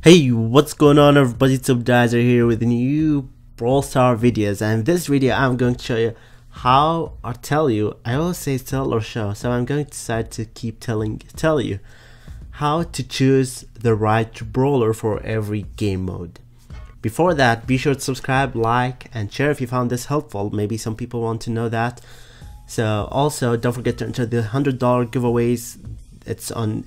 Hey, what's going on everybody, it's aBodizeR here with new Brawl Star videos, and in this video I'm going to show you how, or tell you, I always say tell or show, so I'm going to decide to keep tell you how to choose the right brawler for every game mode. Before that, be sure to subscribe, like, and share if you found this helpful. Maybe some people want to know that. So also don't forget to enter the $100 giveaways. It's on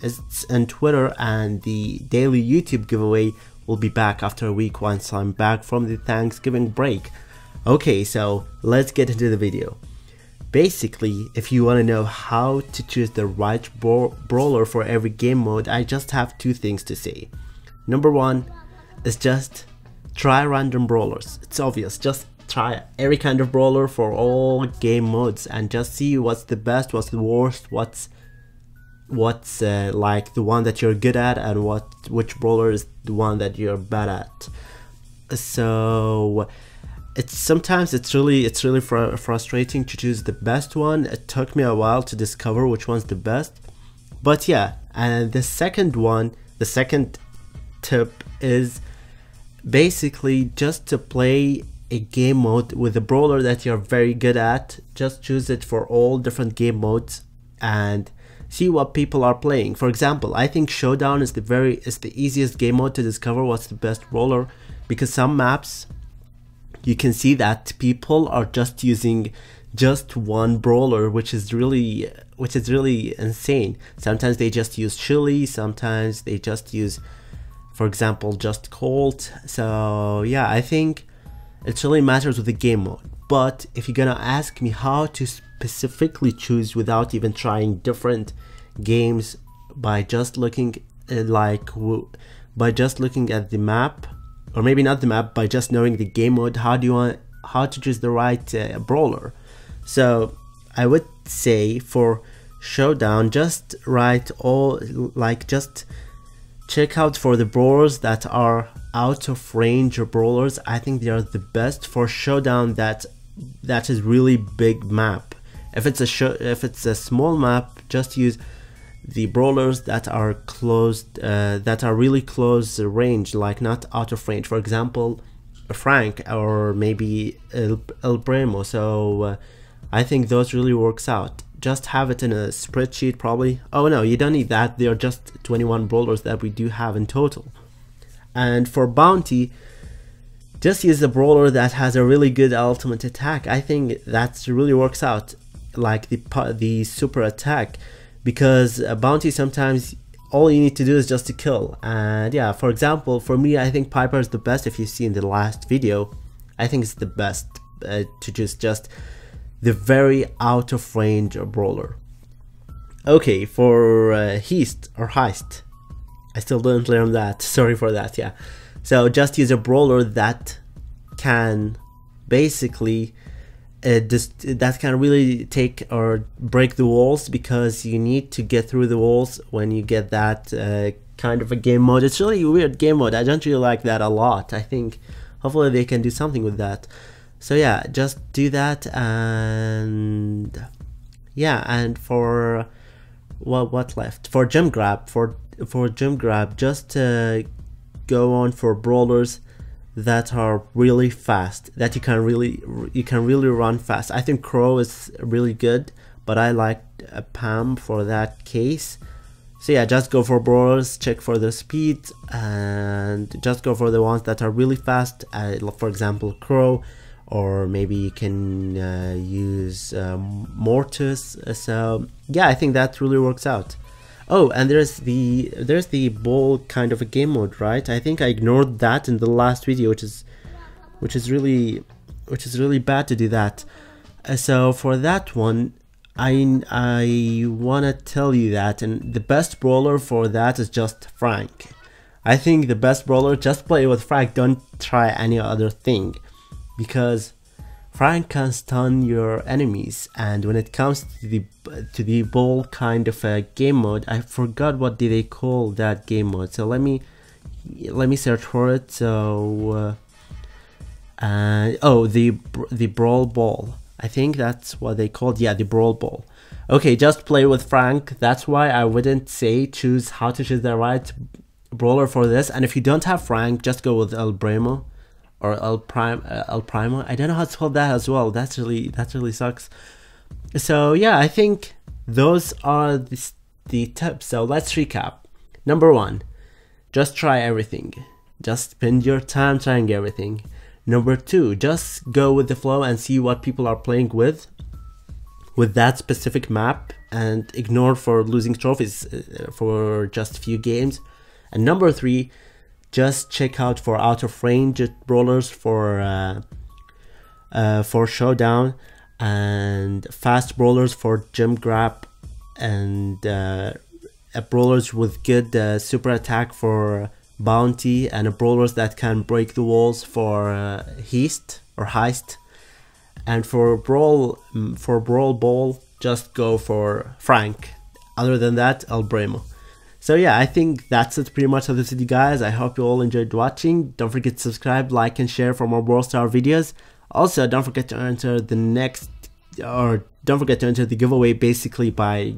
Twitter, and the daily YouTube giveaway will be back after a week once I'm back from the Thanksgiving break. Okay, so let's get into the video. Basically, if you want to know how to choose the right brawler for every game mode, I just have two things to say. Number one is just try random brawlers. It's obvious, just try every kind of brawler for all game modes and just see what's the best, what's the worst, what's like the one that you're good at, and which brawler is the one that you're bad at. So sometimes it's really frustrating to choose the best one. It took me a while to discover which one's the best, but yeah. And the second tip is basically just to play a game mode with a brawler that you're very good at. Just choose it for all different game modes and see what people are playing. For example, I think Showdown is the easiest game mode to discover what's the best brawler, because some maps you can see that people are just using just one brawler, which is really insane. Sometimes they just use Chili, sometimes they just use, for example, just Colt. So yeah, I think it really matters with the game mode. But if you're gonna ask me how to specifically choose without even trying different games, by just looking at the map, or maybe not the map, by just knowing the game mode, how to choose the right brawler. So I would say for Showdown, just just check out for the brawlers that are out of range brawlers. I think they are the best for Showdown. That is really big map. If it's a small map, just use the brawlers that are really close range, like not out of range. For example, Frank or maybe El Primo. So I think those really works out. Just have it in a spreadsheet probably. Oh no, you don't need that. There are just 21 brawlers that we do have in total. And for Bounty, just use a brawler that has a really good ultimate attack. I think that really works out, like the super attack, because Bounty, sometimes all you need to do is just to kill. And yeah, for example, for me, I think Piper is the best. If you see in the last video, I think it's the best to choose just the very out of range brawler. Okay, for Heist, I still didn't learn that, sorry for that. Yeah, so just use a brawler that can basically that can really take or break the walls, because you need to get through the walls when you get that kind of a game mode. It's really a weird game mode. I don't really like that a lot. I think hopefully they can do something with that. So yeah, just do that. And yeah, and for what left for Gem Grab, just go on for brawlers that are really fast, that you can really run fast. I think Crow is really good, but I like Pam for that case. So yeah, just go for brawlers, check for the speed, and just go for the ones that are really fast. For example, Crow, or maybe you can use Mortis. So yeah, I think that really works out. Oh, and there's the ball kind of a game mode, right? I think I ignored that in the last video, which is really bad to do that. So for that one, I wanna tell you that, and the best brawler for that is just Frank. I think the best brawler, just play with Frank. Don't try any other thing, because Frank can stun your enemies. And when it comes to the ball kind of a game mode, I forgot what did they call that game mode. So let me search for it. So oh, the Brawl Ball. I think that's what they called. Yeah, the Brawl Ball. Okay, just play with Frank. That's why I wouldn't say choose how to choose the right brawler for this. And if you don't have Frank, just go with El Primo or El Primo. I don't know how to spell that as well. That really sucks. So yeah, I think those are the tips. So let's recap. Number 1, just try everything. Just spend your time trying everything. Number 2, just go with the flow and see what people are playing with that specific map, and ignore for losing trophies for just few games. And number 3, just check out for out of range brawlers for showdown, and fast brawlers for gem grab, and brawlers with good super attack for bounty, and brawlers that can break the walls for heist or heist. And for brawl ball, just go for Frank. Other than that, El Primo. So yeah, I think that's it pretty much of this video, guys. I hope you all enjoyed watching. Don't forget to subscribe, like, and share for more Brawl Star videos. Also, don't forget to enter the giveaway basically by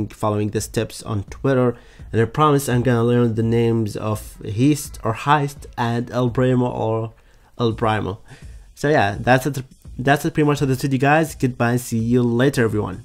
following these tips on Twitter. And I promise I'm gonna learn the names of Heist and El Primo or El Primo. So yeah, that's it pretty much of this video, guys. Goodbye and see you later, everyone.